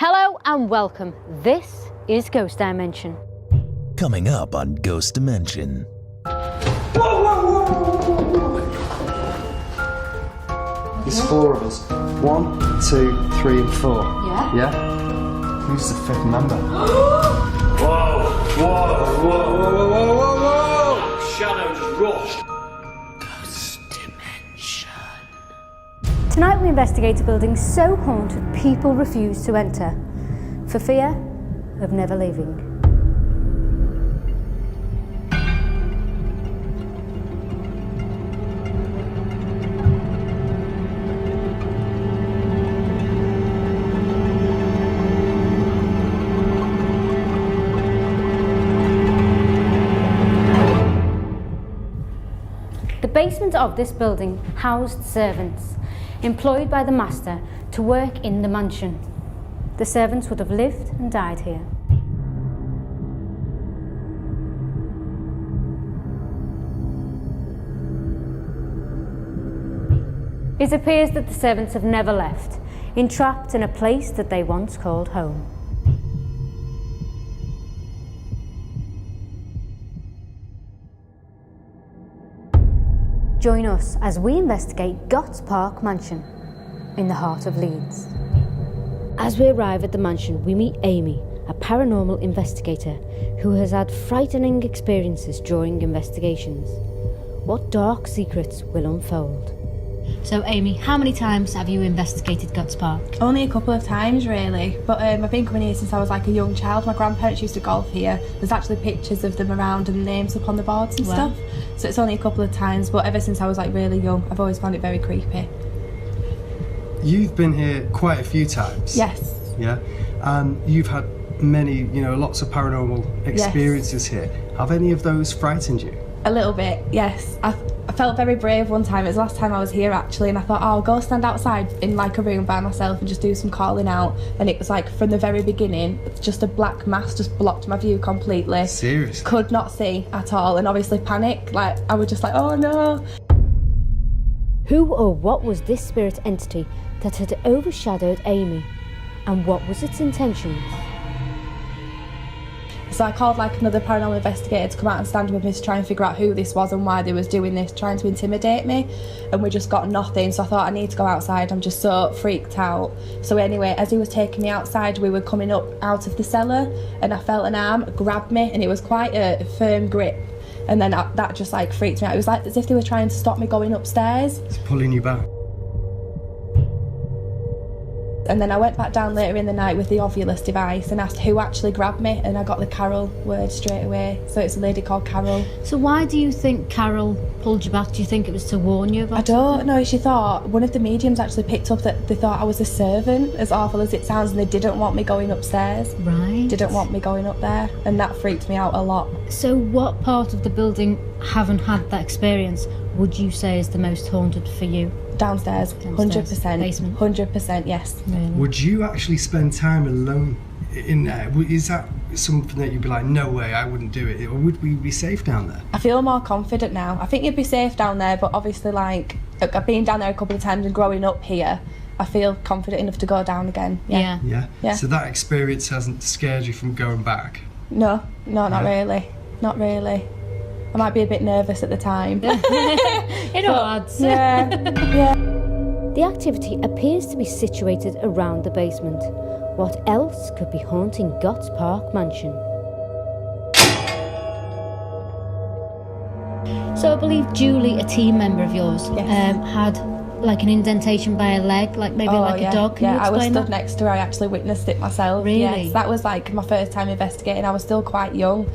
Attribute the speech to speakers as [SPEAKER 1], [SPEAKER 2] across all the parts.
[SPEAKER 1] Hello and welcome. This is Ghost Dimension.
[SPEAKER 2] Coming up on Ghost Dimension.
[SPEAKER 3] There's four of us. 1, 2, 3 and 4.
[SPEAKER 1] Yeah?
[SPEAKER 3] Yeah? Who's the fifth member?
[SPEAKER 4] Whoa! Shadow just rushed.
[SPEAKER 2] Ghost Dimension.
[SPEAKER 1] Tonight we investigate a building so haunted people refuse to enter for fear of never leaving. The basement of this building housed servants employed by the master to work in the mansion. The servants would have lived and died here. It appears that the servants have never left, entrapped in a place that they once called home. Join us as we investigate Gotts Park Mansion in the heart of Leeds. As we arrive at the mansion, we meet Amy, a paranormal investigator who has had frightening experiences during investigations. What dark secrets will unfold? So Amy, how many times have you investigated Gotts Park?
[SPEAKER 5] Only a couple of times really, but I've been coming here since I was like a young child. My grandparents used to golf here. There's actually pictures of them around and names up on the boards and stuff. So it's only a couple of times, but ever since I was like really young, I've always found it very creepy.
[SPEAKER 3] You've been here quite a few times.
[SPEAKER 5] Yes.
[SPEAKER 3] Yeah? And you've had many, lots of paranormal experiences here. Have any of those frightened you?
[SPEAKER 5] A little bit, yes. I felt very brave one time. It was the last time I was here actually, and I thought, I'll go stand outside in like a room by myself and just do some calling out. And it was like from the very beginning, just a black mass just blocked my view completely.
[SPEAKER 3] Seriously?
[SPEAKER 5] Could not see at all, and obviously panic. Like I was just like, oh no.
[SPEAKER 1] Who or what was this spirit entity that had overshadowed Amy? And what was its intentions?
[SPEAKER 5] So I called like another paranormal investigator to come out and stand with me to try and figure out who this was and why they was doing this, trying to intimidate me, and we just got nothing. So I thought I need to go outside. I'm just so freaked out. So anyway, as he was taking me outside, we were coming up out of the cellar and I felt an arm grab me, and it was quite a firm grip. And then that just like freaked me out. It was like as if they were trying to stop me going upstairs.
[SPEAKER 3] It's pulling you back.
[SPEAKER 5] And then I went back down later in the night with the Ovulus device and asked who actually grabbed me, and I got the Carol word straight away. So it's a lady called Carol.
[SPEAKER 1] So why do you think Carol pulled you back? Do you think it was to warn you about
[SPEAKER 5] I don't know. She thought one of the mediums actually picked up that they thought I was a servant, as awful as it sounds, and they didn't want me going upstairs.
[SPEAKER 1] Right.
[SPEAKER 5] Didn't want me going up there, and that freaked me out a lot.
[SPEAKER 1] So what part of the building, having had that experience, would you say is the most haunted for you?
[SPEAKER 5] Downstairs. 100%.
[SPEAKER 1] Basement.
[SPEAKER 5] 100%, yes.
[SPEAKER 1] Really?
[SPEAKER 3] Would you actually spend time alone in there? Is that something that you'd be like, no way, I wouldn't do it? Or would we be safe down there?
[SPEAKER 5] I feel more confident now. I think you'd be safe down there, but obviously like I've been down there a couple of times, and growing up here, I feel confident enough to go down again.
[SPEAKER 1] Yeah.
[SPEAKER 3] Yeah? So that experience hasn't scared you from going back?
[SPEAKER 5] No, not
[SPEAKER 3] Yeah.
[SPEAKER 5] really. Not really. I might be a bit nervous at the time.
[SPEAKER 1] It all adds.
[SPEAKER 5] Yeah.
[SPEAKER 1] The activity appears to be situated around the basement. What else could be haunting Gotts Park Mansion? So I believe Julie, a team member of yours, had like an indentation by a leg, like maybe a dog. Can you
[SPEAKER 5] I was
[SPEAKER 1] explain
[SPEAKER 5] stood
[SPEAKER 1] that?
[SPEAKER 5] next to her. I actually witnessed it myself.
[SPEAKER 1] Really?
[SPEAKER 5] Yes, that was like my first time investigating. I was still quite young.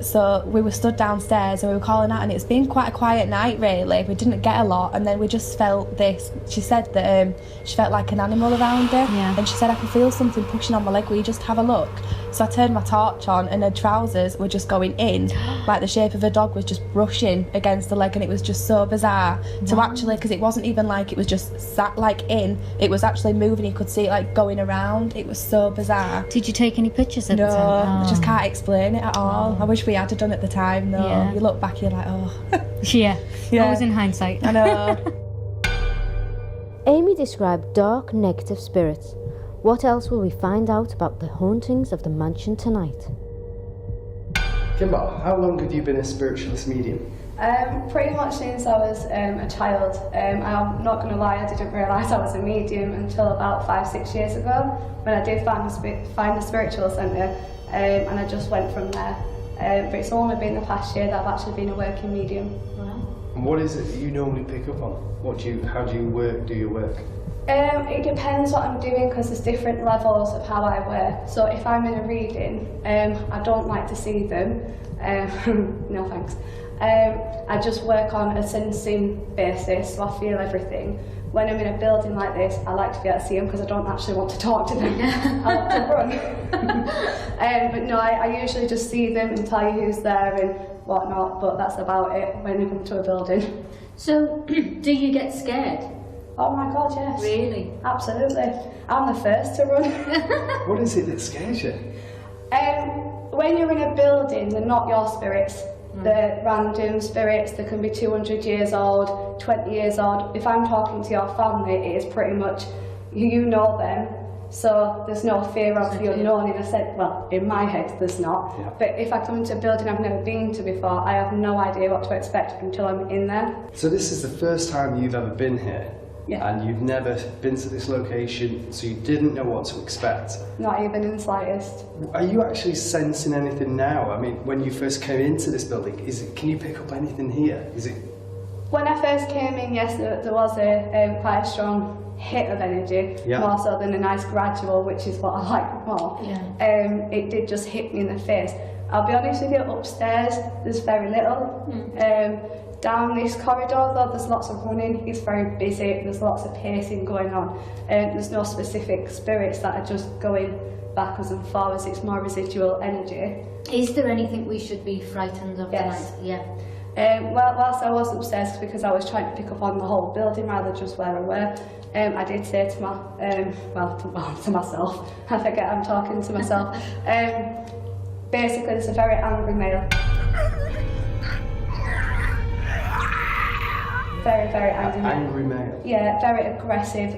[SPEAKER 5] So we were stood downstairs and we were calling out, and it's been quite a quiet night really. We didn't get a lot, and then we just felt this. She said that she felt like an animal around her, and she said, I can feel something pushing on my leg, will you just have a look? So I turned my torch on, and her trousers were just going in, like the shape of a dog was just brushing against the leg, and it was just so bizarre to actually, because it wasn't even like it was just sat like in, it was actually moving. You could see it like going around. It was so bizarre.
[SPEAKER 1] Did you take any pictures at the
[SPEAKER 5] No,
[SPEAKER 1] time?
[SPEAKER 5] I just can't explain it at all. I wish we had done at the time though.
[SPEAKER 1] Yeah.
[SPEAKER 5] You look back, you're like, oh.
[SPEAKER 1] Yeah.
[SPEAKER 5] Yeah.
[SPEAKER 1] Always in hindsight.
[SPEAKER 5] I know.
[SPEAKER 1] Amy described dark, negative spirits. What else will we find out about the hauntings of the mansion tonight?
[SPEAKER 3] Kimber, how long have you been a spiritualist medium?
[SPEAKER 5] Pretty much since I was a child. I'm not going to lie, I didn't realise I was a medium until about 5-6 years ago when I did find the spiritual centre, and I just went from there. But it's only been the past year that I've actually been a working medium.
[SPEAKER 1] Wow.
[SPEAKER 3] And what is it that you normally pick up on? How do you do your work?
[SPEAKER 5] It depends what I'm doing because there's different levels of how I work. So if I'm in a reading, I don't like to see them. No thanks. I just work on a sensing basis, so I feel everything. When I'm in a building like this, I like to be able to see them because I don't actually want to talk to them. I want to run. But no, I usually just see them and tell you who's there and whatnot, but that's about it when you come to a building.
[SPEAKER 1] So, do you get scared?
[SPEAKER 5] Oh my God, yes.
[SPEAKER 1] Really?
[SPEAKER 5] Absolutely. I'm the first to run.
[SPEAKER 3] What is it that scares you?
[SPEAKER 5] When you're in a building, they're not your spirits. They're random spirits. They can be 200 years old, 20 years old. If I'm talking to your family, it is pretty much, you know them, so there's no fear of the unknown in a sense. Well, in my head, there's not.
[SPEAKER 3] Yeah.
[SPEAKER 5] But if I come into a building I've never been to before, I have no idea what to expect until I'm in there.
[SPEAKER 3] So this is the first time you've ever been here?
[SPEAKER 5] Yeah.
[SPEAKER 3] And you've never been to this location, so you didn't know what to expect.
[SPEAKER 5] Not even in the slightest.
[SPEAKER 3] Are you actually sensing anything now? I mean, when you first came into this building, can you pick up anything here? Is it?
[SPEAKER 5] When I first came in, yes, there was quite a strong hit of energy,
[SPEAKER 3] Yeah.
[SPEAKER 5] more so than a nice gradual, which is what I like more.
[SPEAKER 1] Yeah.
[SPEAKER 5] It did just hit me in the face. I'll be honest with you, upstairs there's very little. Down this corridor though, there's lots of running, it's very busy, there's lots of pacing going on. There's no specific spirits that are just going backwards and forwards, it's more residual energy.
[SPEAKER 1] Is there anything we should be frightened of
[SPEAKER 5] Yes.
[SPEAKER 1] tonight? Yeah.
[SPEAKER 5] Well, whilst I was upstairs, because I was trying to pick up on the whole building rather than just where I were, I did say to to myself, I forget I'm talking to myself, basically there's a very angry male. Very, very angry male.
[SPEAKER 3] Angry male?
[SPEAKER 5] Yeah, very aggressive,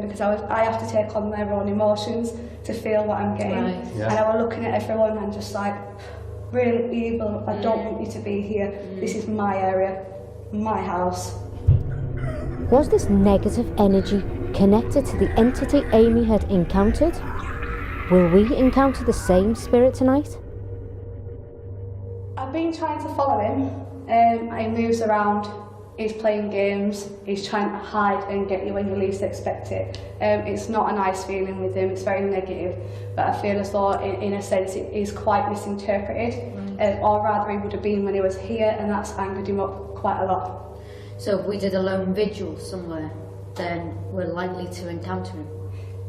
[SPEAKER 5] because I have to take on their own emotions to feel what I'm getting.
[SPEAKER 1] Right.
[SPEAKER 3] Yeah.
[SPEAKER 5] And I was looking at everyone and just like, really evil, I don't want you to be here. This is my area, my house.
[SPEAKER 1] Was this negative energy connected to the entity Amy had encountered? Will we encounter the same spirit tonight?
[SPEAKER 5] I've been trying to follow him. He moves around, he's playing games, he's trying to hide and get you when you least expect it. It's not a nice feeling with him, it's very negative, but I feel as though in a sense it is quite misinterpreted, or rather he would have been when he was here, and that's angered him up quite a lot.
[SPEAKER 1] So if we did a lone vigil somewhere, then we're likely to encounter him.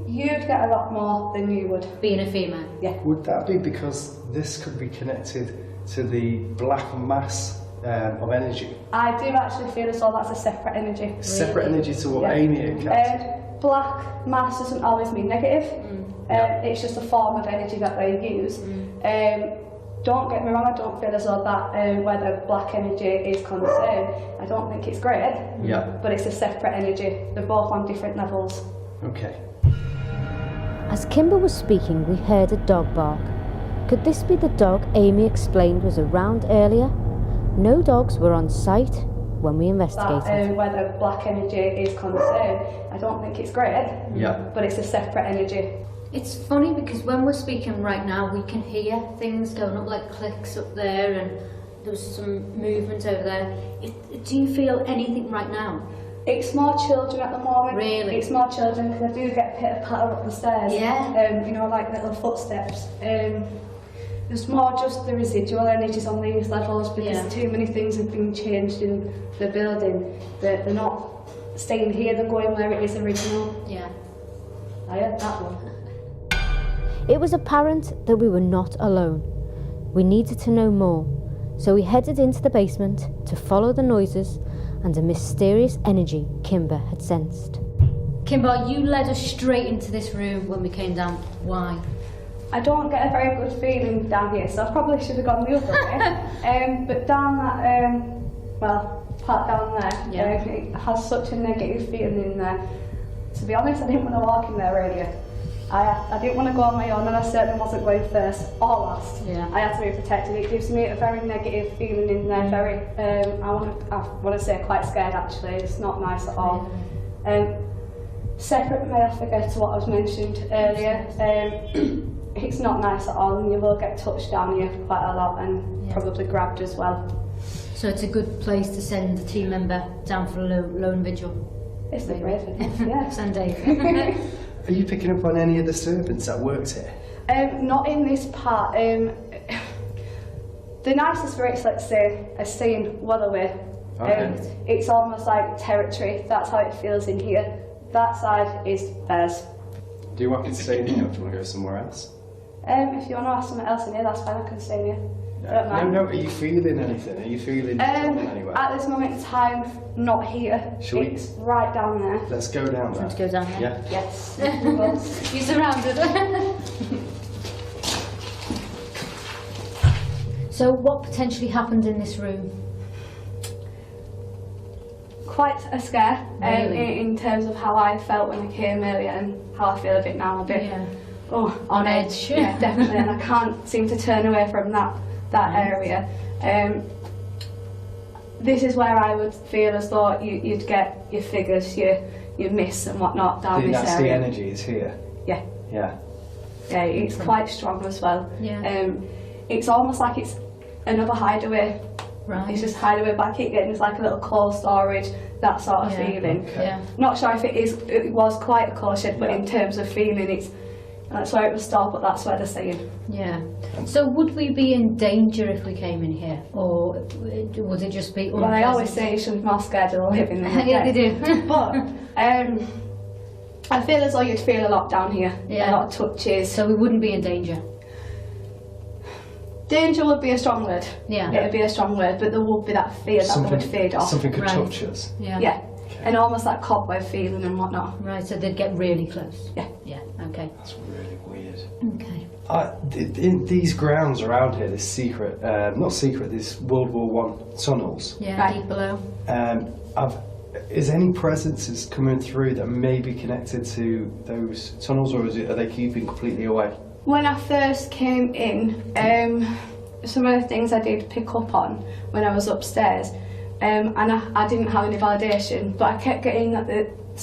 [SPEAKER 5] You'd get a lot more than you would.
[SPEAKER 1] Being a female.
[SPEAKER 5] Yeah.
[SPEAKER 3] Would that be because this could be connected to the black mass of energy?
[SPEAKER 5] I do actually feel as though that's a separate energy.
[SPEAKER 3] Separate energy to what
[SPEAKER 5] Yeah.
[SPEAKER 3] Amy encountered?
[SPEAKER 5] Black mass doesn't always mean negative. It's just a form of energy that they use. Don't get me wrong, I don't feel as though that whether black energy is concerned, I don't think it's great,
[SPEAKER 3] Yeah.
[SPEAKER 5] but it's a separate energy. They're both on different levels.
[SPEAKER 3] Okay.
[SPEAKER 1] As Kimber was speaking, we heard a dog bark. Could this be the dog Amy explained was around earlier? No dogs were on site when we investigated.
[SPEAKER 5] That whether black energy is concerned, I don't think it's great,
[SPEAKER 3] Yeah.
[SPEAKER 5] but it's a separate energy.
[SPEAKER 1] It's funny because when we're speaking right now, we can hear things going up, like clicks up there, and there's some movement over there. Do you feel anything right now?
[SPEAKER 5] It's more children at the moment.
[SPEAKER 1] Really?
[SPEAKER 5] It's more children because I do get pitter-patter up the stairs.
[SPEAKER 1] Yeah.
[SPEAKER 5] You know, like little footsteps. There's more just the residual energies on these levels because too many things have been changed in the building. They're not staying here, they're going where it is original.
[SPEAKER 1] Yeah.
[SPEAKER 5] I heard that one.
[SPEAKER 1] It was apparent that we were not alone. We needed to know more, so we headed into the basement to follow the noises and a mysterious energy Kimber had sensed. Kimber, you led us straight into this room when we came down. Why?
[SPEAKER 5] I don't get a very good feeling down here, so I probably should have gone the other way. But down that, part down there, it has such a negative feeling in there. To be honest, I didn't want to walk in there earlier.
[SPEAKER 6] I didn't want to go on my own, and I certainly wasn't going first or last.
[SPEAKER 1] Yeah.
[SPEAKER 6] I had to be protected. It gives me a very negative feeling in there, very, I want to say quite scared actually. It's not nice at all. Separate male figure to what I was mentioned earlier. It's not nice at all, and you will get touched down here quite a lot and probably grabbed as well.
[SPEAKER 1] So it's a good place to send a team member down for a lone vigil.
[SPEAKER 6] It's the brave enough, yeah.
[SPEAKER 1] Send Dave.
[SPEAKER 3] Are you picking up on any of the servants that worked here?
[SPEAKER 6] Not in this part. The nicer spirits, let's say, are staying well away.
[SPEAKER 3] Okay.
[SPEAKER 6] It's almost like territory. That's how it feels in here. That side is theirs.
[SPEAKER 3] Do you want me to stay in here or do you want to go somewhere else?
[SPEAKER 6] If you want to ask someone else in here, that's fine. I can stay in here. I don't mind.
[SPEAKER 3] No, are you feeling anything? Are you feeling anywhere?
[SPEAKER 6] At this moment in time, not here.
[SPEAKER 3] Shall we-
[SPEAKER 6] It's right down there.
[SPEAKER 3] Let's go down there.
[SPEAKER 1] Let's go down there.
[SPEAKER 3] Yeah.
[SPEAKER 6] Yes.
[SPEAKER 1] You're surrounded. So what potentially happened in this room?
[SPEAKER 6] Quite a scare
[SPEAKER 1] Really?
[SPEAKER 6] in terms of how I felt when I came earlier and how I feel a bit now. A bit on
[SPEAKER 1] edge.
[SPEAKER 6] Yeah, definitely. And I can't seem to turn away from that area. This is where I would feel as though you'd get your figures, your miss and whatnot down this
[SPEAKER 3] That's
[SPEAKER 6] area.
[SPEAKER 3] the energy is here.
[SPEAKER 6] Yeah,
[SPEAKER 3] Yeah.
[SPEAKER 6] yeah, it's quite strong as well.
[SPEAKER 1] Yeah.
[SPEAKER 6] It's almost like it's another hideaway.
[SPEAKER 1] Right.
[SPEAKER 6] It's just hideaway back again. It's like a little cold storage, that sort of
[SPEAKER 1] Yeah.
[SPEAKER 6] feeling.
[SPEAKER 3] Okay.
[SPEAKER 1] Yeah.
[SPEAKER 6] Not sure if it was quite a coal shed, but in terms of feeling, that's where it was stored, but that's where they're saying.
[SPEAKER 1] Yeah. So would we be in danger if we came in here, or would it just be?
[SPEAKER 6] Well, I always say you should be more scared of the living than the
[SPEAKER 1] Yeah, they
[SPEAKER 6] dead.
[SPEAKER 1] do.
[SPEAKER 6] But I feel as though you'd feel a lot down here,
[SPEAKER 1] Yeah.
[SPEAKER 6] a lot of touches.
[SPEAKER 1] So we wouldn't be in danger.
[SPEAKER 6] Danger would be a strong word.
[SPEAKER 1] Yeah.
[SPEAKER 6] It would be a strong word, but there would be that fear that would fade off.
[SPEAKER 3] Something could
[SPEAKER 1] Right.
[SPEAKER 3] touch us.
[SPEAKER 1] Yeah.
[SPEAKER 6] Yeah. And almost that cobweb feeling and whatnot.
[SPEAKER 1] Right. So they'd get really close.
[SPEAKER 6] Yeah.
[SPEAKER 1] Yeah. Okay.
[SPEAKER 3] That's really weird.
[SPEAKER 1] Okay.
[SPEAKER 3] In these grounds around here, this secret, not secret, this World War I tunnels,
[SPEAKER 1] Yeah.
[SPEAKER 6] Right.
[SPEAKER 1] Deep below.
[SPEAKER 3] is any presences coming through that may be connected to those tunnels, or are they keeping completely away?
[SPEAKER 6] When I first came in, some of the things I did pick up on when I was upstairs, and I didn't have any validation, but I kept getting that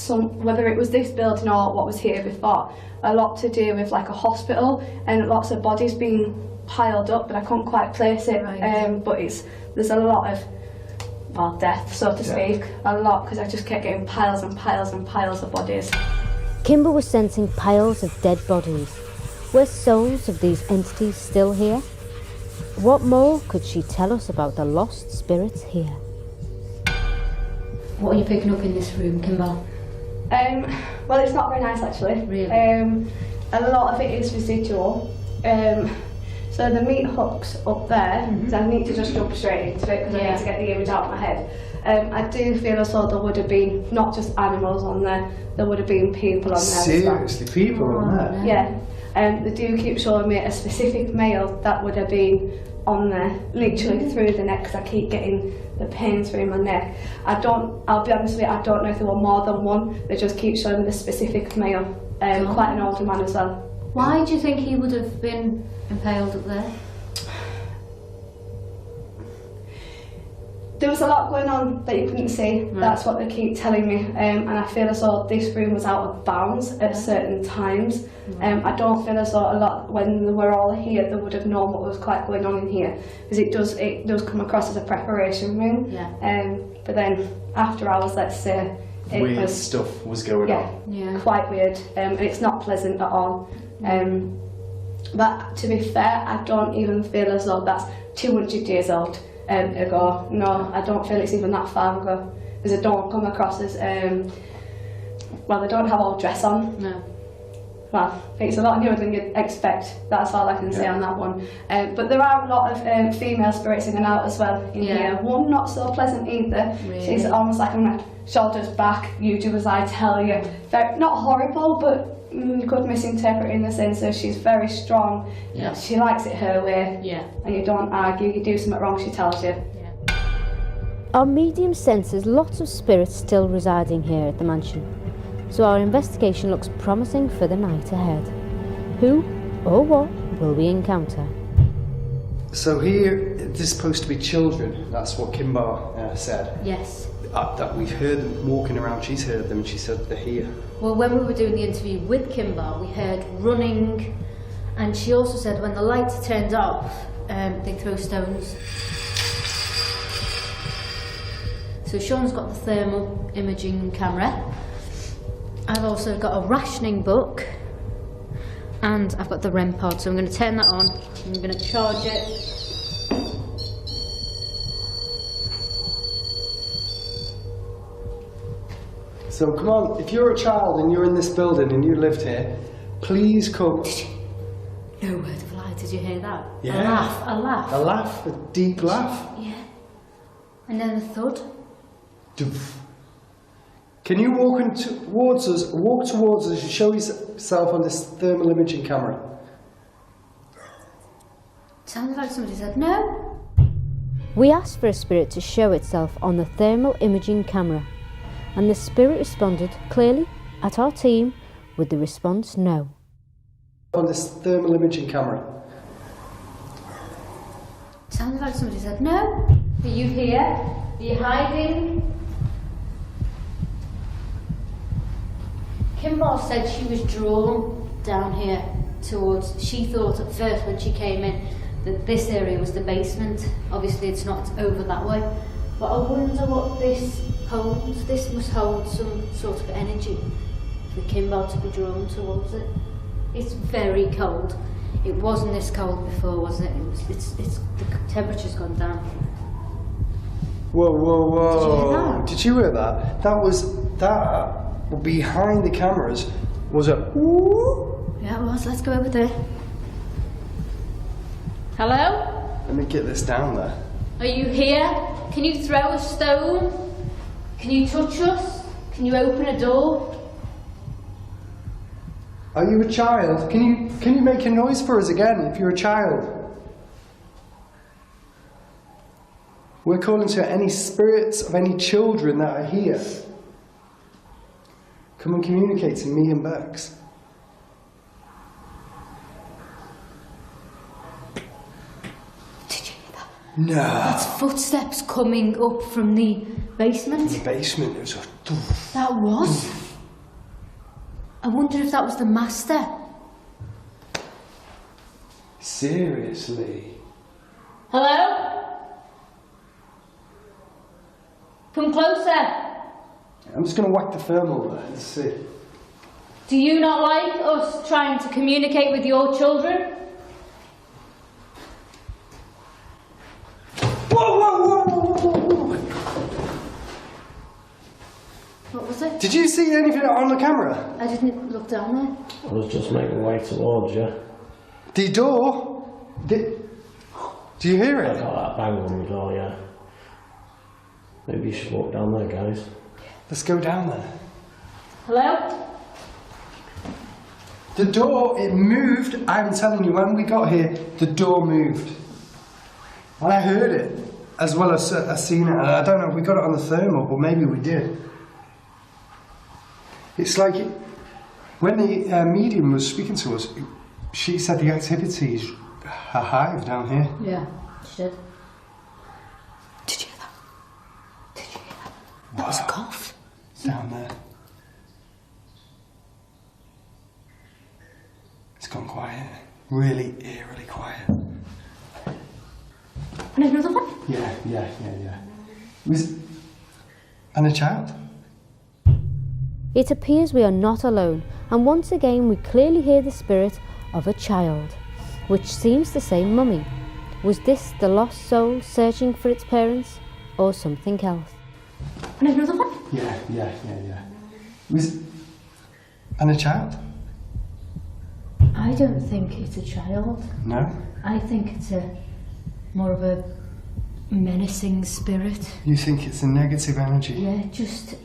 [SPEAKER 6] whether it was this building or what was here before, a lot to do with like a hospital and lots of bodies being piled up, but I couldn't quite place it.
[SPEAKER 1] Right.
[SPEAKER 6] But there's a lot of death, so to
[SPEAKER 3] Yeah.
[SPEAKER 6] speak, a lot, because I just kept getting piles and piles and piles of bodies.
[SPEAKER 1] Kimber was sensing piles of dead bodies. Were souls of these entities still here? What more could she tell us about the lost spirits here? What are you picking up in this room, Kimber?
[SPEAKER 6] Well, it's not very nice actually.
[SPEAKER 1] Really?
[SPEAKER 6] A lot of it is residual. So the meat hooks up there, so I need to just jump straight into it because I need to get the image out of my head. I do feel as though there would have been not just animals on there would have been people on there as well.
[SPEAKER 3] Seriously, people on there?
[SPEAKER 6] Yeah. They do keep showing me a specific male that would have been on there, literally through the neck, because I keep getting the pain through my neck. I'll be honest with you, I don't know if there were more than one. They just keep showing me the specific male, quite an older man as well.
[SPEAKER 1] Why do you think he would have been impaled up there?
[SPEAKER 6] There was a lot going on that you couldn't see. That's what they keep telling me, and I feel as though this room was out of bounds at certain times. I don't feel as though a lot when they were all here they would have known what was quite going on in here, because it does come across as a preparation room.
[SPEAKER 1] Yeah.
[SPEAKER 6] But then after hours, let's say, it
[SPEAKER 3] Weird
[SPEAKER 6] was
[SPEAKER 3] stuff was going on.
[SPEAKER 1] Yeah.
[SPEAKER 6] quite weird, and it's not pleasant at all. But to be fair, I don't even feel as though that's 200 years old ago. No, I don't feel it's even that far ago, because they don't come across as well, they don't have all dress on.
[SPEAKER 1] No.
[SPEAKER 6] Well, it's a lot newer than you'd expect. That's all I can say on that one. But there are a lot of female spirits in and out as well in here. One not so pleasant either.
[SPEAKER 1] Really?
[SPEAKER 6] She's almost like on my shoulders back. You do as I tell you. Very, not horrible, but you could misinterpret it in the sense that she's very strong.
[SPEAKER 1] Yeah.
[SPEAKER 6] She likes it her way.
[SPEAKER 1] Yeah.
[SPEAKER 6] And you don't argue. You do something wrong, she tells you.
[SPEAKER 1] Our medium senses lots of spirits still residing here at the mansion. so our investigation looks promising for the night ahead. Who or what will we encounter?
[SPEAKER 3] So here, there's supposed to be children. That's what Kimbar said.
[SPEAKER 1] Yes.
[SPEAKER 3] That we've heard them walking around. She's heard them. She said they're here.
[SPEAKER 1] Well, when we were doing the interview with Kimbar, we heard running, and she also said when the lights are turned off, they throw stones. So Sean's got the thermal imaging camera. I've also got a rationing book, and I've got the REM pod. So I'm going to turn that on. I'm going to charge it.
[SPEAKER 3] So come on, if you're a child and you're in this building and you lived here, please come.
[SPEAKER 1] No word of lie, did you hear that?
[SPEAKER 3] Yeah.
[SPEAKER 1] A laugh.
[SPEAKER 3] A laugh, a deep laugh.
[SPEAKER 1] Yeah. And then a thud.
[SPEAKER 3] Doof. Can you walk towards us and show yourself on this thermal imaging camera?
[SPEAKER 1] Sounded like somebody said no. We asked for a spirit to show itself on the thermal imaging camera, and the spirit responded clearly at our team with the response no.
[SPEAKER 3] On this thermal imaging camera.
[SPEAKER 1] Sounded like somebody said no. Are you here? Are you hiding? Kimbar said she was drawn down here towards, she thought at first when she came in that this area was the basement. Obviously it's not, it's over that way. But I wonder what this holds. This must hold some sort of energy for Kimbar to be drawn towards it. It's very cold. It wasn't this cold before, was it? It's the temperature's gone down.
[SPEAKER 3] Whoa, whoa, whoa.
[SPEAKER 1] Did you hear that?
[SPEAKER 3] That behind the cameras was a ooh.
[SPEAKER 1] Yeah, it was. Let's go over there. Hello?
[SPEAKER 3] Let me get this down there.
[SPEAKER 1] Are you here? Can you throw a stone? Can you touch us? Can you open a door?
[SPEAKER 3] Are you a child? Can you make a noise for us again if you're a child? We're calling to any spirits of any children that are here. Come and communicate to me and Bex.
[SPEAKER 1] Did you hear that?
[SPEAKER 3] No.
[SPEAKER 1] That's footsteps coming up from the basement.
[SPEAKER 3] The basement, it was a...
[SPEAKER 1] That was? I wonder if that was the master.
[SPEAKER 3] Seriously?
[SPEAKER 1] Hello? Come closer.
[SPEAKER 3] I'm just going to whack the thermal there and see.
[SPEAKER 1] Do you not like us trying to communicate with your children?
[SPEAKER 3] Whoa, whoa, whoa, whoa, whoa, whoa.
[SPEAKER 1] What was it?
[SPEAKER 3] Did you see anything on the camera?
[SPEAKER 1] I didn't look down there.
[SPEAKER 4] I was just making my way towards you.
[SPEAKER 3] The door? Do you hear
[SPEAKER 4] I
[SPEAKER 3] it?
[SPEAKER 4] got that bang on the door, yeah. Maybe you should walk down there, guys.
[SPEAKER 3] Let's go down there.
[SPEAKER 1] Hello?
[SPEAKER 3] The door, it moved. I'm telling you, when we got here, the door moved. And I heard it, as well as I seen it. And I don't know if we got it on the thermal, but maybe we did. It's like, when the medium was speaking to us, she said the activity is a hive down here.
[SPEAKER 1] Yeah, she did. Did you hear that? Did you hear that? That was a cough.
[SPEAKER 3] Down there. It's gone quiet. Really eerily quiet.
[SPEAKER 1] And another one?
[SPEAKER 3] Yeah. And a child.
[SPEAKER 1] It appears we are not alone, and once again we clearly hear the spirit of a child, which seems to say mummy. Was this the lost soul searching for its parents, or something else? And another one?
[SPEAKER 3] Yeah. And a child.
[SPEAKER 1] I don't think it's a child.
[SPEAKER 3] No?
[SPEAKER 1] I think it's more of a menacing spirit.
[SPEAKER 3] You think it's a negative energy?
[SPEAKER 1] Yeah, just...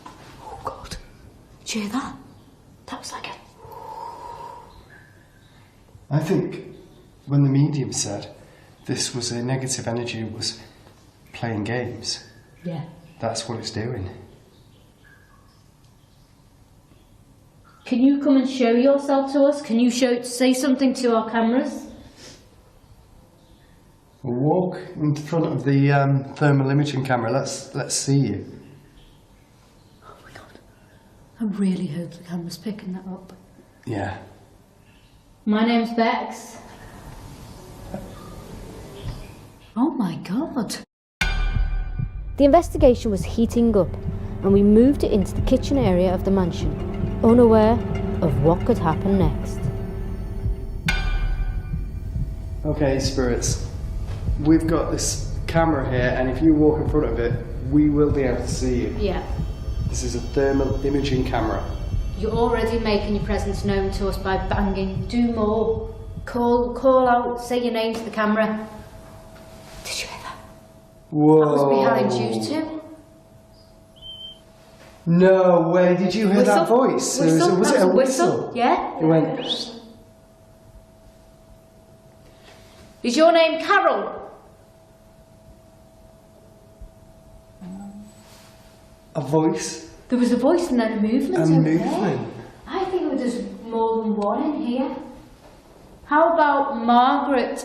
[SPEAKER 1] Oh God. Did you hear that? That was like a...
[SPEAKER 3] I think when the medium said this was a negative energy, it was playing games.
[SPEAKER 1] Yeah.
[SPEAKER 3] That's what it's doing.
[SPEAKER 1] Can you come and show yourself to us? Can you say something to our cameras?
[SPEAKER 3] We'll walk in front of the thermal imaging camera. Let's see you.
[SPEAKER 1] Oh my god. I really hope the camera's picking that up.
[SPEAKER 3] Yeah.
[SPEAKER 1] My name's Bex. Oh my god. The investigation was heating up, and we moved it into the kitchen area of the mansion, unaware of what could happen next.
[SPEAKER 3] Okay, spirits. We've got this camera here, and if you walk in front of it, we will be able to see you.
[SPEAKER 1] Yeah.
[SPEAKER 3] This is a thermal imaging camera.
[SPEAKER 1] You're already making your presence known to us by banging. Do more. Call out, say your name to the camera. Did you hear that?
[SPEAKER 3] Whoa.
[SPEAKER 1] That was behind you two.
[SPEAKER 3] No way, did you hear that voice?
[SPEAKER 1] Whistle.
[SPEAKER 3] Was it a whistle?
[SPEAKER 1] Yeah.
[SPEAKER 3] It went...
[SPEAKER 1] Is your name Carol?
[SPEAKER 3] A voice?
[SPEAKER 1] There was a voice and then a movement.
[SPEAKER 3] A
[SPEAKER 1] over
[SPEAKER 3] movement?
[SPEAKER 1] There. I think there's more than one in here. How about Margaret?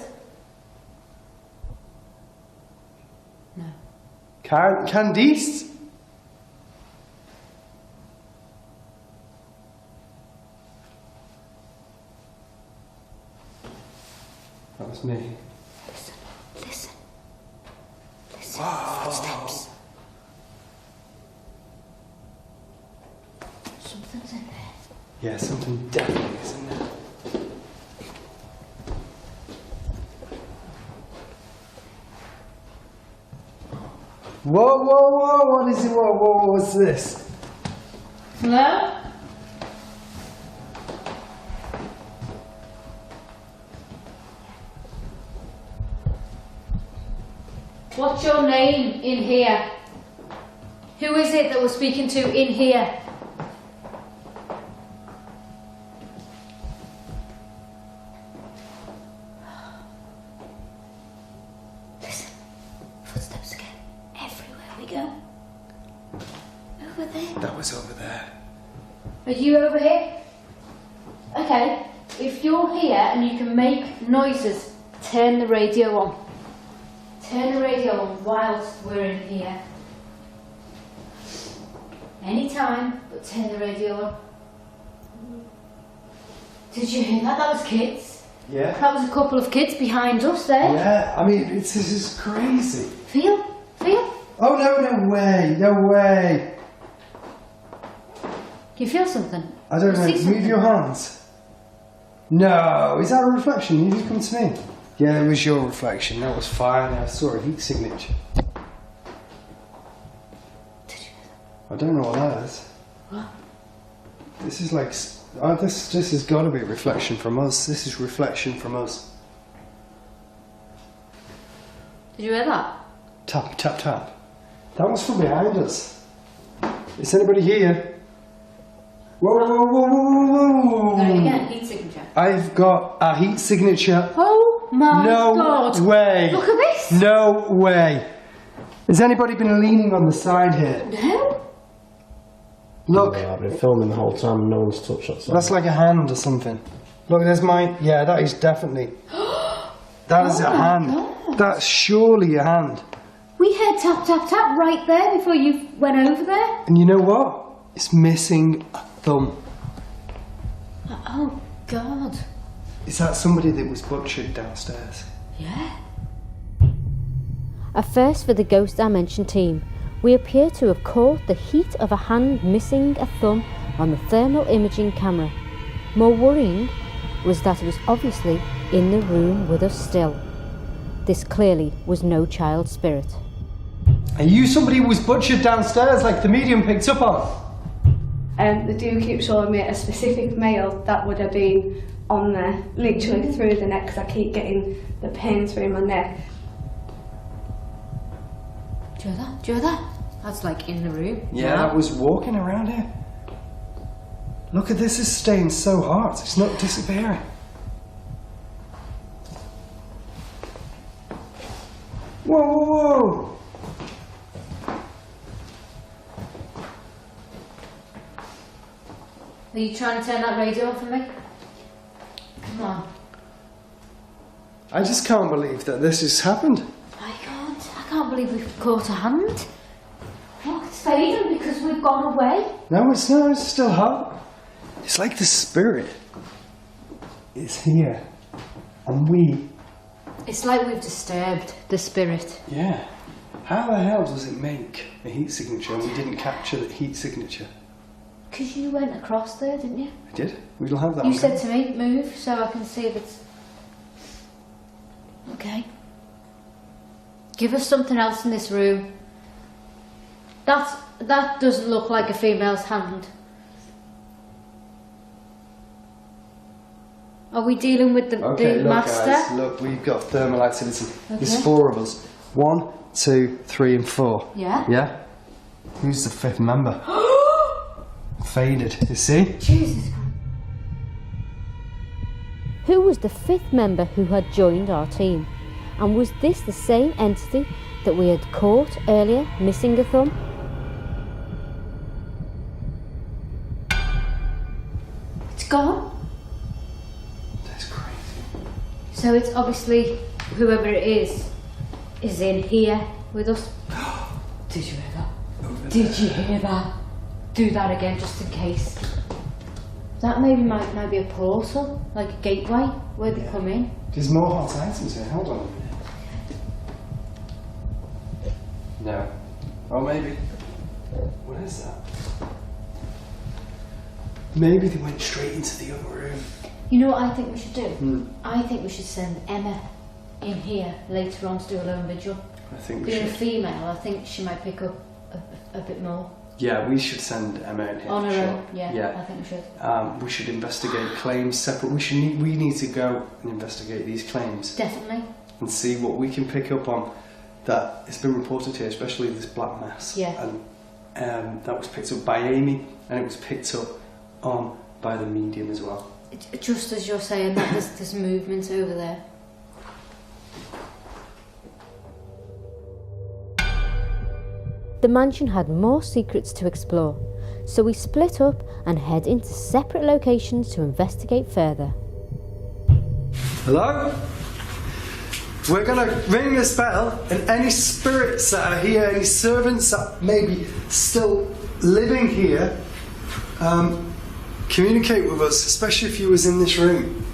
[SPEAKER 1] No.
[SPEAKER 3] Candice? That was me.
[SPEAKER 1] Listen. Footsteps. Something's in there.
[SPEAKER 3] Yeah, something definitely is in there. Whoa, what is it? What's this?
[SPEAKER 1] Hello? What's your name in here? Who is it that we're speaking to in here? Listen, footsteps again. Everywhere we go. Over there.
[SPEAKER 3] That was over there.
[SPEAKER 1] Are you over here? Okay, if you're here and you can make noises, turn the radio on. Turn the radio on whilst we're in here. Anytime, but turn the radio on. Did you hear that? That was kids.
[SPEAKER 3] Yeah.
[SPEAKER 1] That was a couple of kids behind us there.
[SPEAKER 3] Yeah, I mean, this is crazy.
[SPEAKER 1] Feel?
[SPEAKER 3] Oh, no way.
[SPEAKER 1] Do you feel something?
[SPEAKER 3] I don't
[SPEAKER 1] You
[SPEAKER 3] know,
[SPEAKER 1] see
[SPEAKER 3] move
[SPEAKER 1] something?
[SPEAKER 3] your hands. No, is that a reflection? You come to me. Yeah, it was your reflection. That was fire, and I saw a heat signature.
[SPEAKER 1] Did you?
[SPEAKER 3] I don't know what that is.
[SPEAKER 1] What?
[SPEAKER 3] This is like... Oh, this has got to be a reflection from us. This is reflection from us.
[SPEAKER 1] Did you hear that?
[SPEAKER 3] Tap, tap, tap. That was from behind us. Is anybody here? Whoa.
[SPEAKER 1] Got it again, heat signature.
[SPEAKER 3] I've got a heat signature.
[SPEAKER 1] Oh my god.
[SPEAKER 3] No way.
[SPEAKER 1] Look at this.
[SPEAKER 3] No way. Has anybody been leaning on the side here?
[SPEAKER 1] No?
[SPEAKER 3] Look,
[SPEAKER 4] Yeah, I've been filming the whole time and no one's touched that side.
[SPEAKER 3] that's like a hand or something. Look, there's my... Yeah, that is definitely... That is a hand.
[SPEAKER 1] God.
[SPEAKER 3] That's surely a hand.
[SPEAKER 1] We heard tap, tap, tap right there before you went over there.
[SPEAKER 3] And you know what? It's missing a thumb.
[SPEAKER 1] Oh, God.
[SPEAKER 3] Is that somebody that was butchered downstairs?
[SPEAKER 1] Yeah. A first for the Ghost Dimension team. We appear to have caught the heat of a hand missing a thumb on the thermal imaging camera. More worrying was that it was obviously in the room with us still. This clearly was no child spirit.
[SPEAKER 3] Are you somebody who was butchered downstairs like the medium picked up on?
[SPEAKER 6] They do keep showing me a specific male that would have been on there, literally through the neck, because I keep getting the pain through my neck.
[SPEAKER 1] Do you hear that? Do you hear that? That's like in the room.
[SPEAKER 3] Yeah, that was walking around here. Look at this, it's staying so hot. It's not disappearing. Whoa.
[SPEAKER 1] Are Are you trying to turn that radio on for me? Come on.
[SPEAKER 3] I just can't believe that this has happened.
[SPEAKER 1] I can't believe we've caught a hand. Look, it's fading because we've gone away.
[SPEAKER 3] No, it's not. It's still hot. It's like the spirit is here. And we...
[SPEAKER 1] It's like we've disturbed the spirit.
[SPEAKER 3] Yeah. How the hell does it make a heat signature and we didn't capture the heat signature?
[SPEAKER 1] Because you went across there, didn't you?
[SPEAKER 3] I did. We'll have that
[SPEAKER 1] You
[SPEAKER 3] on
[SPEAKER 1] said
[SPEAKER 3] camera.
[SPEAKER 1] to me, move, so I can see if it's... Okay. Give us something else in this room. That doesn't look like a female's hand. Are we dealing with the master?
[SPEAKER 3] Guys, look, we've got thermal activity.
[SPEAKER 1] Okay.
[SPEAKER 3] There's 4 of us. 1, 2, 3 and 4.
[SPEAKER 1] Yeah?
[SPEAKER 3] Yeah? Who's the 5th member? Faded, you see?
[SPEAKER 1] Jesus Christ. Who was the 5th member who had joined our team? And was this the same entity that we had caught earlier, missing a thumb? It's gone.
[SPEAKER 3] That's crazy.
[SPEAKER 1] So it's obviously whoever it is in here with us. Did you hear that? Did you hear that? Do that again just in case. That maybe might be a portal, like a gateway where they come in.
[SPEAKER 3] There's more hot items here. Hold on a minute. No. Oh, maybe. What is that? Maybe they went straight into the other room.
[SPEAKER 1] You know what I think we should do? I think we should send Emma in here later on to do a lone vigil.
[SPEAKER 3] I think we
[SPEAKER 1] Being a
[SPEAKER 3] should.
[SPEAKER 1] female, I think she might pick up a bit more.
[SPEAKER 3] Yeah, we should send Emma in here.
[SPEAKER 1] On
[SPEAKER 3] for
[SPEAKER 1] her
[SPEAKER 3] sure.
[SPEAKER 1] own, yeah, I think we should.
[SPEAKER 3] We should investigate claims separate. We need to go and investigate these claims
[SPEAKER 1] Definitely.
[SPEAKER 3] and see what we can pick up on that has been reported here, especially this black mass.
[SPEAKER 1] Yeah.
[SPEAKER 3] And that was picked up by Amy, and it was picked up on by the medium as well.
[SPEAKER 1] Just as you're saying that, there's movement over there. The mansion had more secrets to explore, so we split up and head into separate locations to investigate further.
[SPEAKER 3] Hello? We're gonna ring this bell, and any spirits that are here, any servants that may be still living here, communicate with us, especially if you was in this room.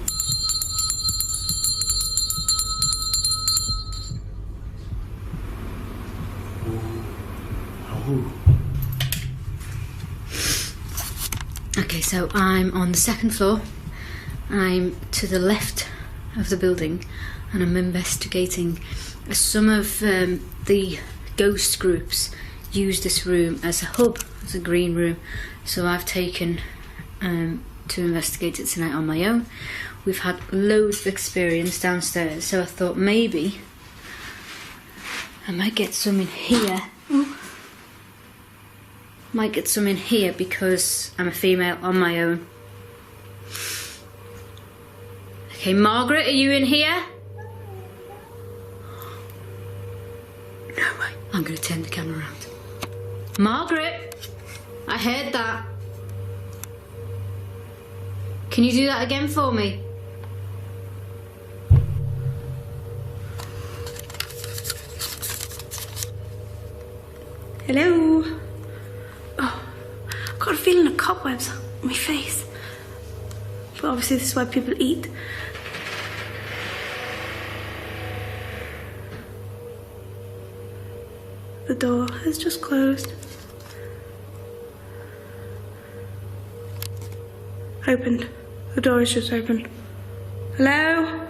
[SPEAKER 1] Okay, so I'm on the 2nd floor. I'm to the left of the building and I'm investigating. Some of the ghost groups use this room as a hub, as a green room, so I've taken to investigate it tonight on my own. We've had loads of experience downstairs, so I thought maybe I might get some in here. Might get some in here because I'm a female on my own. Okay, Margaret, are you in here? No way. I'm going to turn the camera around. Margaret, I heard that. Can you do that again for me?
[SPEAKER 7] Hello? Oh, I've got a feeling of cobwebs on my face. But obviously this is where people eat. The door has just closed. Opened. The door is just opened. Hello?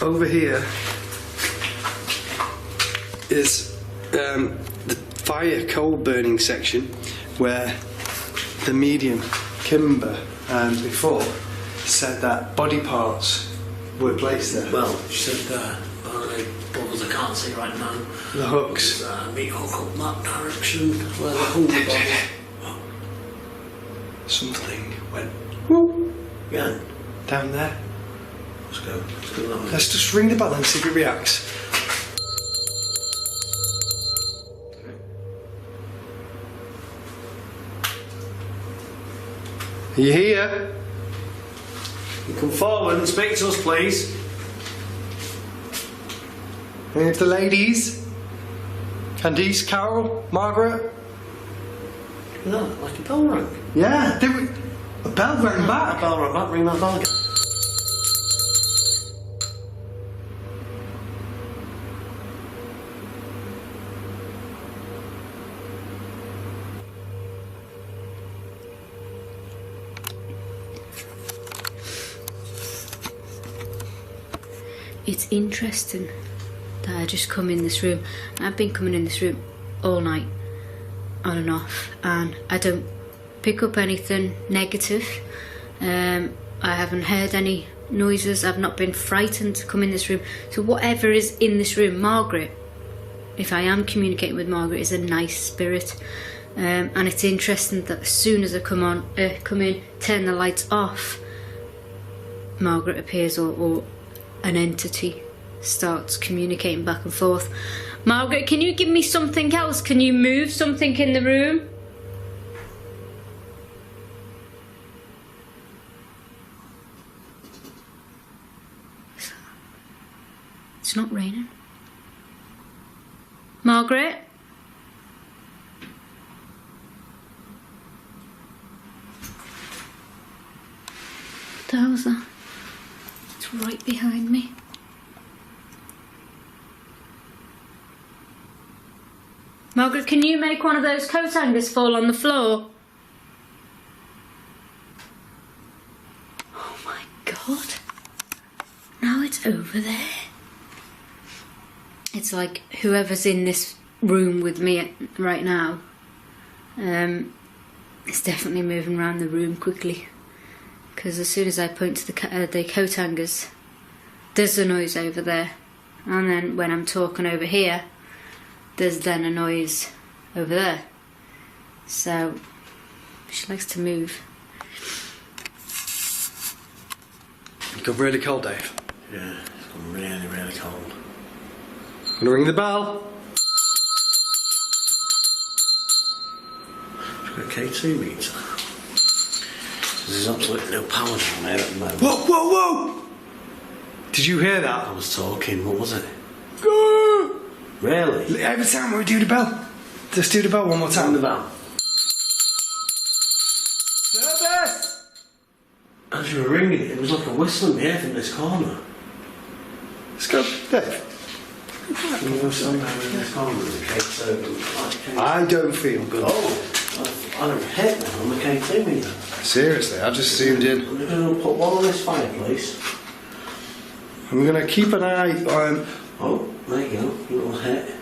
[SPEAKER 3] Over here is the fire coal burning section where the medium Kimber before said that body parts were placed there.
[SPEAKER 8] Well, she said bubbles I can't see right now.
[SPEAKER 3] The hooks.
[SPEAKER 8] There's meat hook up that direction where the hung body.
[SPEAKER 3] Something went whoop,
[SPEAKER 8] Yeah,
[SPEAKER 3] down there.
[SPEAKER 8] let's go that way.
[SPEAKER 3] Let's just ring the bell and see if it reacts. You here?
[SPEAKER 4] You come forward and speak to us, please.
[SPEAKER 3] Any of the ladies? Candice, Carol, Margaret?
[SPEAKER 4] No, like a bell rang.
[SPEAKER 3] Yeah, a bell rang back.
[SPEAKER 4] Bell rang back, ring that bell again.
[SPEAKER 1] It's interesting that I just come in this room. I've been coming in this room all night, on and off, and I don't pick up anything negative. I haven't heard any noises. I've not been frightened to come in this room. So whatever is in this room, Margaret, if I am communicating with Margaret, is a nice spirit. And it's interesting that as soon as I come in, turn the lights off, Margaret appears, or an entity starts communicating back and forth. Margaret, can you give me something else? Can you move something in the room? It's not raining. Margaret? What the hell was that? It's right behind me. Margaret, can you make one of those coat hangers fall on the floor? Oh my God. Now it's over there. It's like whoever's in this room with me right now, it's definitely moving around the room quickly. Because as soon as I point to the coat hangers, there's a noise over there. And then when I'm talking over here, there's then a noise over there. So she likes to move.
[SPEAKER 3] You got really cold, Dave?
[SPEAKER 4] Yeah, it's gone really, really cold.
[SPEAKER 3] Gonna ring the bell.
[SPEAKER 4] It's got a K2 meter. There's absolutely no power down there at the moment.
[SPEAKER 3] Whoa, whoa, whoa! Did you hear that?
[SPEAKER 4] I was talking, what was it?
[SPEAKER 3] Go!
[SPEAKER 4] Really?
[SPEAKER 3] Every time we do the bell. Just do the bell one more time.
[SPEAKER 4] Ring the bell.
[SPEAKER 3] Service!
[SPEAKER 4] As you were ringing it, it was like a whistle in the air from this corner.
[SPEAKER 3] Let's go, Dave.
[SPEAKER 4] You know, somewhere in this corner there's a K2.
[SPEAKER 3] I don't feel good.
[SPEAKER 4] Oh, I don't hit now on the K2 meter.
[SPEAKER 3] Seriously, I've just zoomed in.
[SPEAKER 4] I'm going to put one on this fireplace.
[SPEAKER 3] I'm gonna keep an eye on.
[SPEAKER 4] Oh, there you go, little hit.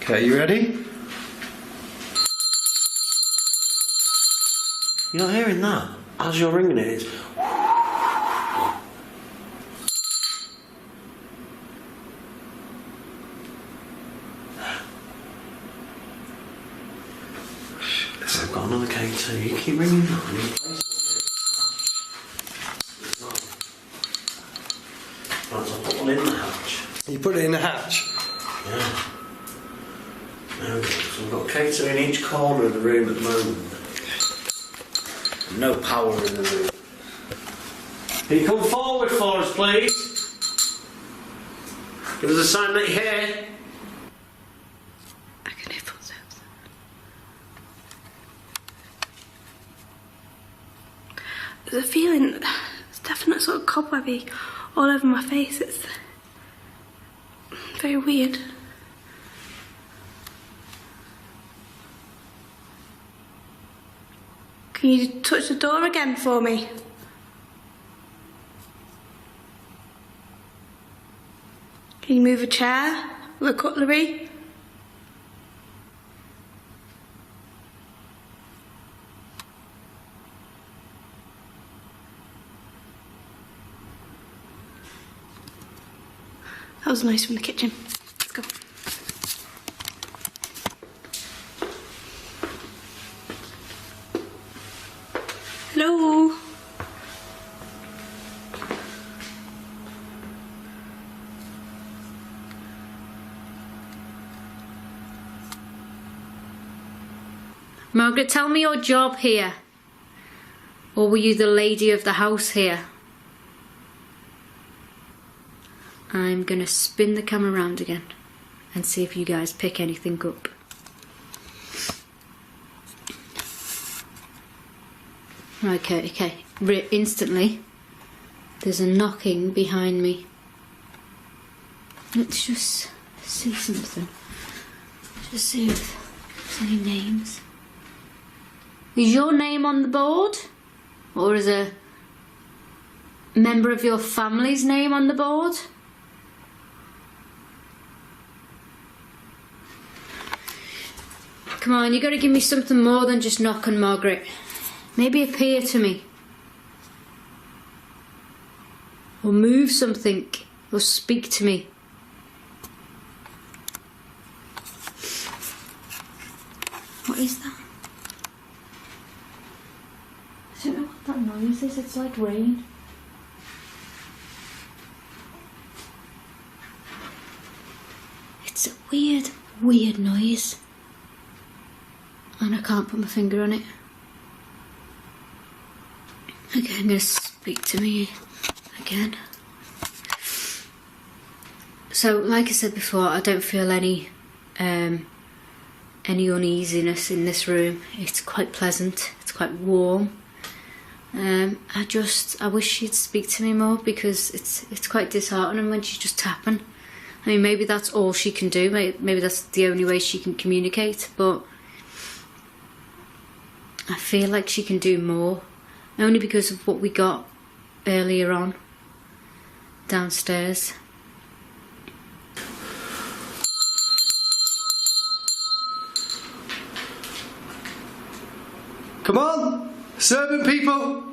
[SPEAKER 3] Okay, you ready?
[SPEAKER 4] You're not hearing that? As you're ringing it, it's... I've got another K2. You keep ringing that. And right, so I'll put one in the hatch.
[SPEAKER 3] You put it in the hatch.
[SPEAKER 4] Yeah. There we go. So we've got K2 in each corner of the room at the moment. No power in the room. Can you come forward for us, please? Give us a sign that you're here.
[SPEAKER 7] I can hear footsteps. There's a feeling, it's definite sort of cobwebby all over my face. It's very weird. Can you touch the door again for me? Can you move a chair with a cutlery? That was nice from the kitchen. Let's go. Hello.
[SPEAKER 1] Margaret, tell me your job here. Or were you the lady of the house here? I'm gonna spin the camera around again and see if you guys pick anything up. Okay. Instantly, there's a knocking behind me. Let's just see something. Just see if there's any names. Is your name on the board? Or is a member of your family's name on the board? Come on, you gotta give me something more than just knocking, Margaret. Maybe appear to me. Or move something. Or speak to me. What is that? I don't know what that noise is. It's like rain. It's a weird noise. And I can't put my finger on it. Okay, I'm going to speak to me again. So, like I said before, I don't feel any uneasiness in this room. It's quite pleasant. It's quite warm. I wish she'd speak to me more, because it's quite disheartening when she's just tapping. I mean, maybe that's all she can do. Maybe that's the only way she can communicate. But I feel like she can do more. Only because of what we got earlier on downstairs.
[SPEAKER 3] Come on, servant people.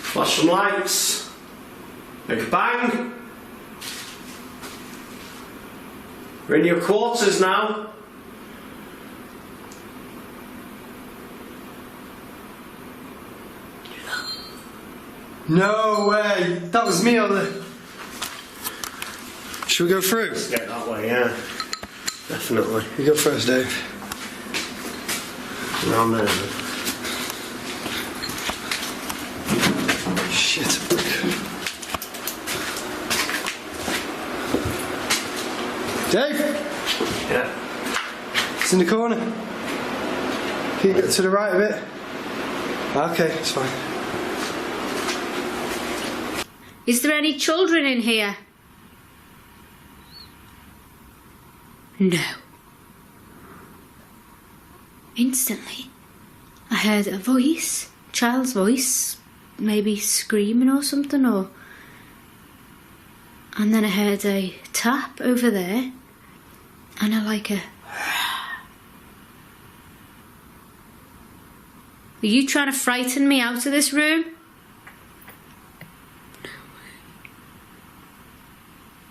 [SPEAKER 4] Flash some lights. Make a bang. We're in your quarters now.
[SPEAKER 3] No way. That was me on the... Should we go through?
[SPEAKER 4] Let's get that way, yeah. Definitely.
[SPEAKER 3] You go first, Dave.
[SPEAKER 4] Around there.
[SPEAKER 3] Shit. Dave?
[SPEAKER 4] Yeah.
[SPEAKER 3] It's in the corner. Can you get to the right a bit? Okay, it's fine.
[SPEAKER 1] Is there any children in here? No. Instantly, I heard a voice, a child's voice, maybe screaming or something, and then I heard a tap over there, and I like a... Are you trying to frighten me out of this room? No way.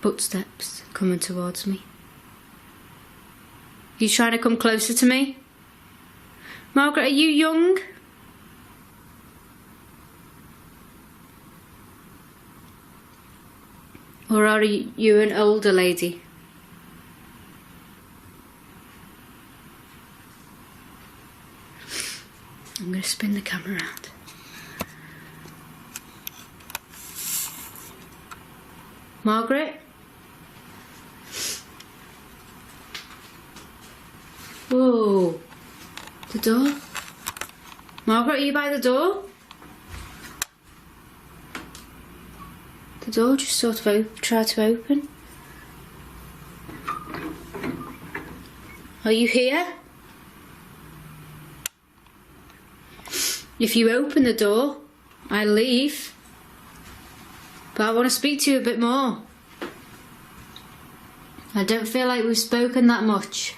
[SPEAKER 1] Footsteps coming towards me. You trying to come closer to me? Margaret, are you young? Or are you an older lady? I'm going to spin the camera around. Margaret? Whoa. The door? Margaret, are you by the door? The door just sort of tried to open. Are you here? If you open the door, I leave. But I want to speak to you a bit more. I don't feel like we've spoken that much.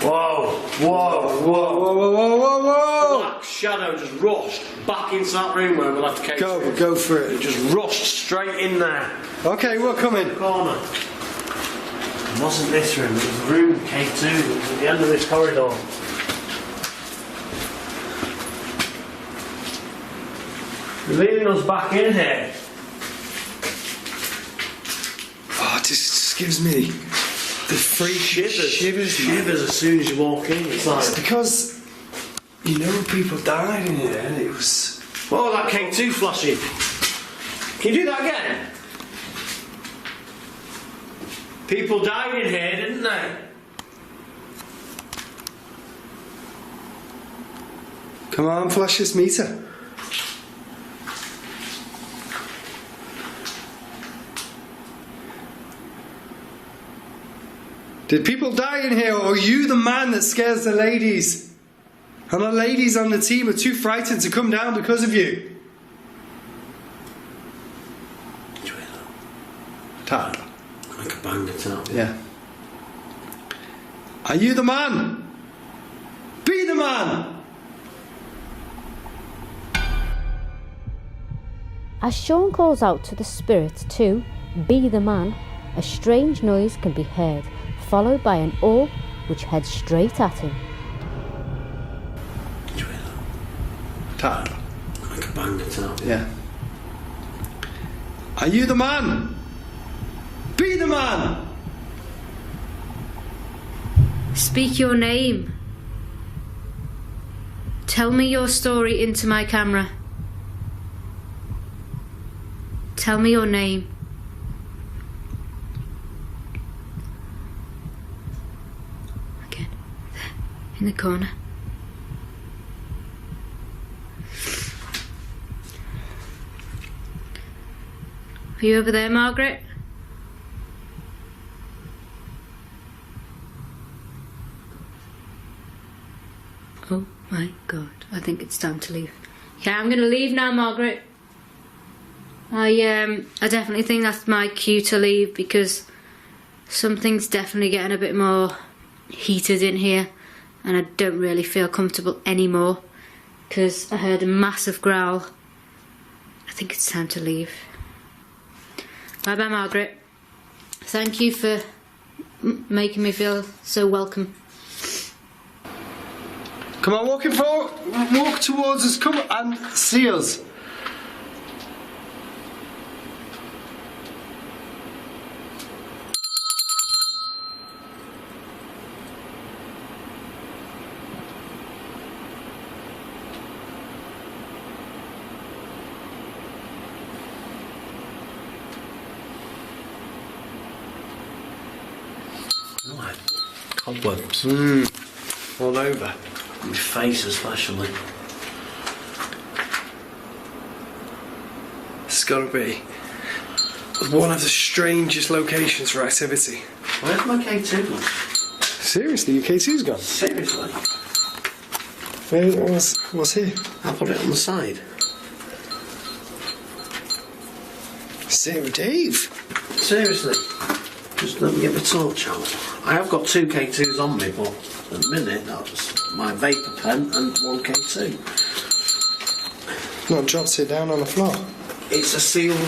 [SPEAKER 4] Whoa, whoa, whoa,
[SPEAKER 3] Whoa, whoa, whoa, whoa, whoa!
[SPEAKER 4] Black shadow just rushed back into that room where we left Kate.
[SPEAKER 3] Go for it.
[SPEAKER 4] It just rushed straight in there.
[SPEAKER 3] Okay, we're coming.
[SPEAKER 4] Corner. It wasn't this room, it was room K2. It was at the end of this corridor. You're leading us back in here.
[SPEAKER 3] Oh, it just gives me the free
[SPEAKER 4] Shivers.
[SPEAKER 3] Shivers, man.
[SPEAKER 4] Shivers as soon as you walk in. It's like...
[SPEAKER 3] It's because You know, people died in here, and it was...
[SPEAKER 4] What was that K2 flashing? Can you do that again? People died in here, didn't they?
[SPEAKER 3] Come on, flash this meter. Did people die in here, or are you the man that scares the ladies? And the ladies on the team are too frightened to come down because of you. Tyler.
[SPEAKER 4] Like a banger tap.
[SPEAKER 3] Yeah. Are you the man? Be the man!
[SPEAKER 1] As Sean calls out to the spirit to be the man, a strange noise can be heard, followed by an orb which heads straight at him.
[SPEAKER 3] Tyler.
[SPEAKER 4] Like a banger tap.
[SPEAKER 3] Yeah. Are you the man? Be the man!
[SPEAKER 1] Speak your name. Tell me your story into my camera. Tell me your name. Again, there, in the corner. Are you over there, Margaret? Oh my God, I think it's time to leave. Yeah, I'm gonna leave now, Margaret. I definitely think that's my cue to leave because something's definitely getting a bit more heated in here and I don't really feel comfortable anymore because I heard a massive growl. I think it's time to leave. Bye bye, Margaret. Thank you for making me feel so welcome.
[SPEAKER 3] Come on, walk towards us, come and see us.
[SPEAKER 4] Like cobwebs.
[SPEAKER 3] All over.
[SPEAKER 4] My face especially.
[SPEAKER 3] It's gotta be one of the strangest locations for activity.
[SPEAKER 4] Where's my K2 gone?
[SPEAKER 3] Seriously, your K2's gone?
[SPEAKER 4] Seriously?
[SPEAKER 3] What's here?
[SPEAKER 4] I put it on the side.
[SPEAKER 3] Sarah Dave.
[SPEAKER 4] Seriously? Just let me get my torch out. I have got 2 K2s on me, but at the minute that's my vapor pen and 1 K2.
[SPEAKER 3] Not dropped it down on the floor.
[SPEAKER 4] It's a sealed